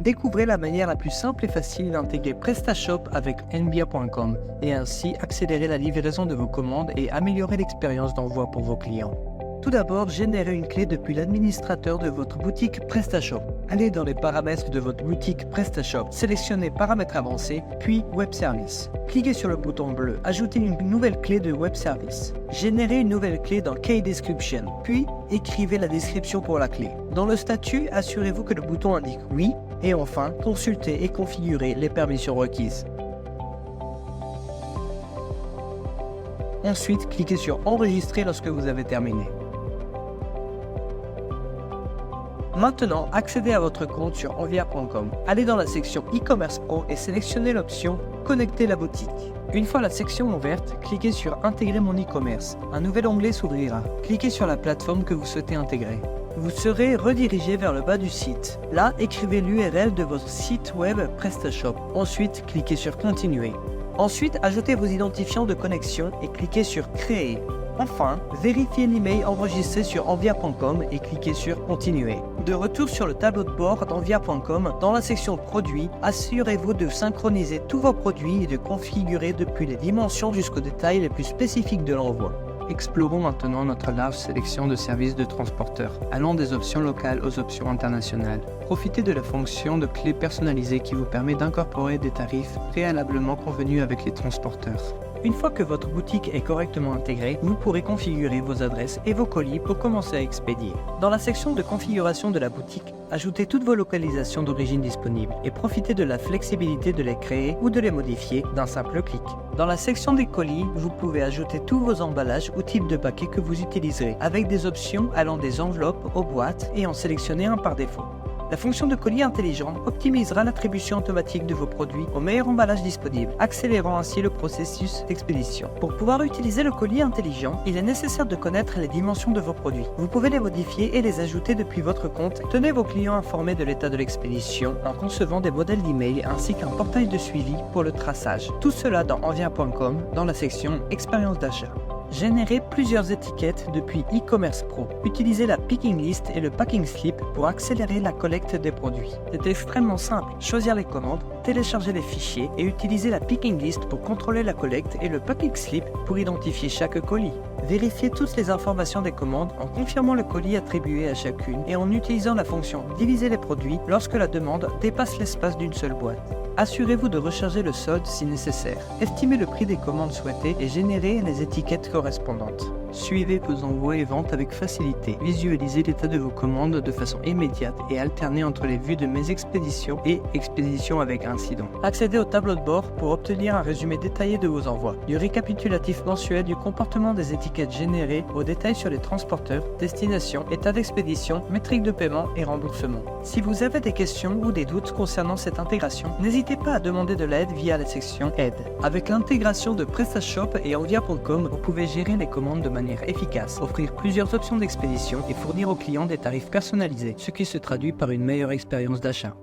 Découvrez la manière la plus simple et facile d'intégrer PrestaShop avec nbia.com et ainsi accélérer la livraison de vos commandes et améliorer l'expérience d'envoi pour vos clients. Tout d'abord, générez une clé depuis l'administrateur de votre boutique PrestaShop. Allez dans les paramètres de votre boutique PrestaShop, sélectionnez Paramètres avancés, puis Web Service. Cliquez sur le bouton bleu, ajoutez une nouvelle clé de Web Service. Générez une nouvelle clé dans Key Description, puis écrivez la description pour la clé. Dans le statut, assurez-vous que le bouton indique oui, et enfin, consultez et configurez les permissions requises. Ensuite, cliquez sur Enregistrer lorsque vous avez terminé. Maintenant, accédez à votre compte sur envia.com. Allez dans la section e-commerce pro et sélectionnez l'option Connecter la boutique. Une fois la section ouverte, cliquez sur Intégrer mon e-commerce. Un nouvel onglet s'ouvrira. Cliquez sur la plateforme que vous souhaitez intégrer. Vous serez redirigé vers le bas du site. Là, écrivez l'URL de votre site web PrestaShop. Ensuite, cliquez sur Continuer. Ensuite, ajoutez vos identifiants de connexion et cliquez sur Créer. Enfin, vérifiez l'email enregistré sur envia.com et cliquez sur Continuer. De retour sur le tableau de bord d'envia.com, dans la section Produits, assurez-vous de synchroniser tous vos produits et de configurer depuis les dimensions jusqu'aux détails les plus spécifiques de l'envoi. Explorons maintenant notre large sélection de services de transporteurs, allant des options locales aux options internationales. Profitez de la fonction de clé personnalisée qui vous permet d'incorporer des tarifs préalablement convenus avec les transporteurs. Une fois que votre boutique est correctement intégrée, vous pourrez configurer vos adresses et vos colis pour commencer à expédier. Dans la section de configuration de la boutique, ajoutez toutes vos localisations d'origine disponibles et profitez de la flexibilité de les créer ou de les modifier d'un simple clic. Dans la section des colis, vous pouvez ajouter tous vos emballages ou types de paquets que vous utiliserez, avec des options allant des enveloppes aux boîtes et en sélectionner un par défaut. La fonction de colis intelligent optimisera l'attribution automatique de vos produits au meilleur emballage disponible, accélérant ainsi le processus d'expédition. Pour pouvoir utiliser le colis intelligent, il est nécessaire de connaître les dimensions de vos produits. Vous pouvez les modifier et les ajouter depuis votre compte. Tenez vos clients informés de l'état de l'expédition en concevant des modèles d'email ainsi qu'un portail de suivi pour le traçage. Tout cela dans envia.com dans la section Expérience d'achat. Générez plusieurs étiquettes depuis e-commerce pro. Utilisez la picking list et le packing slip pour accélérer la collecte des produits. C'est extrêmement simple. Choisir les commandes, télécharger les fichiers et utiliser la picking list pour contrôler la collecte et le packing slip pour identifier chaque colis. Vérifiez toutes les informations des commandes en confirmant le colis attribué à chacune et en utilisant la fonction diviser les produits lorsque la demande dépasse l'espace d'une seule boîte. Assurez-vous de recharger le solde si nécessaire. Estimez le prix des commandes souhaitées et générez les étiquettes correspondantes. Suivez vos envois et ventes avec facilité. Visualisez l'état de vos commandes de façon immédiate et alternez entre les vues de mes expéditions et expéditions avec incident. Accédez au tableau de bord pour obtenir un résumé détaillé de vos envois. Du récapitulatif mensuel du comportement des étiquettes générées aux détails sur les transporteurs, destinations, état d'expédition, métriques de paiement et remboursement. Si vous avez des questions ou des doutes concernant cette intégration, n'hésitez pas à demander de l'aide via la section Aide. Avec l'intégration de PrestaShop et envia.com, vous pouvez gérer les commandes de manière efficace, offrir plusieurs options d'expédition et fournir aux clients des tarifs personnalisés, ce qui se traduit par une meilleure expérience d'achat.